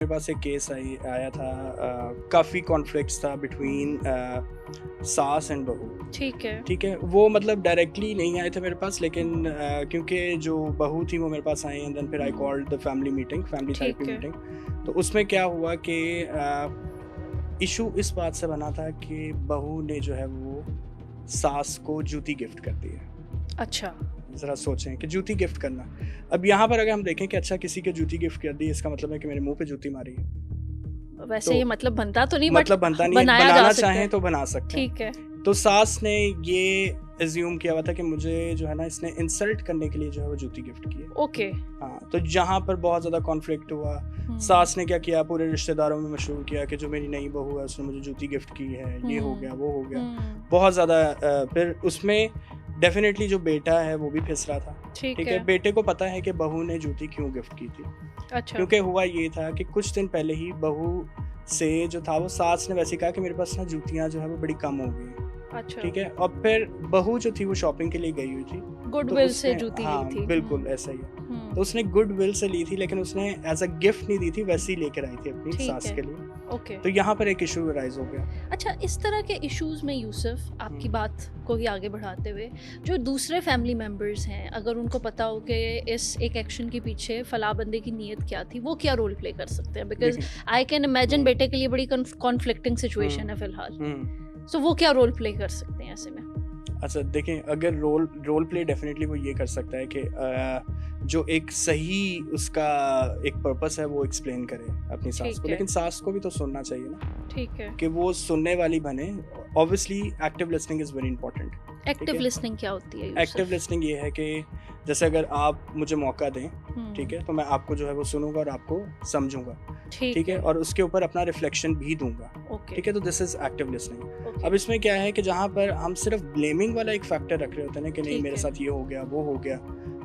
मेरे पास एक केस आया था, काफ़ी कॉन्फ्लिक्ट्स था बिटवीन सास एंड बहू। ठीक है। ठीक है, वो मतलब डायरेक्टली नहीं आए थे मेरे पास, लेकिन क्योंकि जो बहू थी वो मेरे पास आई एंड देन फिर I called the family meeting, family therapy ठीक है। मीटिंग। तो उसमें क्या हुआ कि इशू इस बात से बना था कि बहू ने जो है वो सास को जूती गिफ्ट कर दी है। अच्छा। ज़रा सोचें कि जूती गिफ्ट करना, अब यहाँ पर अगर हम देखें कि अच्छा किसी के जूती गिफ्ट कर दी, इसका मतलब है कि मेरे मुंह पे जूती मारी है। वैसे तो ये मतलब बनता तो नहीं, मतलब बट बनता नहीं है, बनाया जा बनाना सकता चाहें है। तो बना सकते हैं। ठीक है। तो सास ने ये एज्यूम किया हुआ था कि मुझे जो है ना इसने इंसल्ट करने के लिए जो है वो जूती गिफ्ट की है। ओके। हाँ, तो जहाँ पर बहुत ज़्यादा कॉन्फ्लिक्ट हुआ, सास ने क्या किया, पूरे रिश्तेदारों में मशहूर किया कि जो मेरी नई बहू है उसने मुझे जूती गिफ्ट की है, ये हो गया वो हो गया, बहुत ज़्यादा। फिर उसमें डेफिनेटली जो बेटा है वो भी फिस रहा था। ठीक है, बेटे को पता है कि बहू ने जूती क्यों गिफ्ट की थी। अच्छा। क्योंकि हुआ ये था कि कुछ दिन पहले ही बहू से जो था वो सास ने वैसे कहा कि मेरे पास ना जूतियाँ जो है वो बड़ी कम हो गई। अच्छा। ठीक है, और फिर बहू जो थी वो शॉपिंग के लिए गई हुई थी, गुडविल से उसने जूती हाँ ली थी। बिल्कुल ऐसा ही है। तो उसने गुडविल से ली थी, लेकिन उसने एज अ गिफ्ट नहीं दी थी, वैसे ही लेकर आई थी अपनी सास के लिए। ओके। तो यहाँ पर एक इशू राइज हो गया। अच्छा, इस तरह के इश्यूज में यूसुफ, आपकी बात को ही आगे बढ़ाते हुए, जो दूसरे फैमिली मेंबर्स हैं, अगर उनको पता हो कि इस एक एक्शन के पीछे फला बंदे की नीयत क्या थी, वो क्या रोल प्ले कर सकते हैं? बिकॉज आई कैन इमेजिन बेटे के लिए बड़ी कॉन्फ्लिक्टिंग सिचुएशन है फिलहाल, सो वो क्या रोल प्ले कर सकते हैं ऐसे में? अच्छा देखें, अगर रोल प्ले डेफिनेटली वो ये कर सकता है कि जो एक सही उसका एक पर्पस है वो एक्सप्लेन करे अपनी सास को, लेकिन सास को भी तो सुनना चाहिए ना। ठीक है। कि वो सुनने वाली बने। Obviously active listening is very important. Active listening क्या होती है? एक्टिव लिसनिंग ये है कि जैसे अगर आप मुझे मौका दें, ठीक है, तो मैं आपको जो है वो सुनूंगा और आपको समझूंगा, ठीक है, और उसके ऊपर अपना रिफ्लेक्शन भी दूंगा। ठीक है, तो दिस इज एक्टिव लिसनिंग। अब इसमें क्या है कि जहाँ पर हम सिर्फ ब्लेमिंग वाला एक फैक्टर रख रहे होते हैं ना कि नहीं मेरे साथ ये हो गया वो हो गया,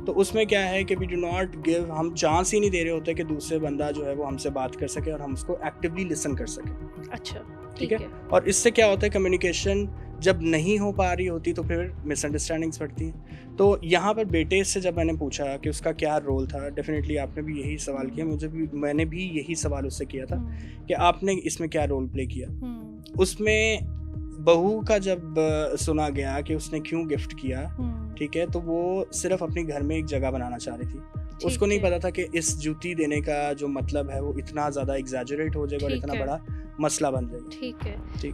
तो उसमें क्या है कि वी डू नॉट गिव, हम चांस ही नहीं दे रहे होते कि दूसरे बंदा जो है वो हमसे बात कर सके और हम उसको एक्टिवली लिसन कर सके। अच्छा, ठीक है, और इससे क्या होता है, कम्युनिकेशन जब नहीं हो पा रही होती तो फिर मिसअंडरस्टैंडिंग्स बढ़ती हैं। तो यहाँ पर बेटे से जब मैंने पूछा कि उसका क्या रोल था, डेफिनेटली आपने भी यही सवाल किया, मैंने भी यही सवाल उससे किया था कि आपने इसमें क्या रोल प्ले किया। उसमें बहू का जब सुना गया कि उसने क्यों गिफ्ट किया, ठीक है, तो वो सिर्फ अपने घर में एक जगह बनाना चाह रही थी। उसको नहीं पता था कि इस जूती देने का जो मतलब है वो इतना ज़्यादा एग्जैजरेट हो जाएगा और इतना बड़ा मसला बन जाएगा। ठीक है।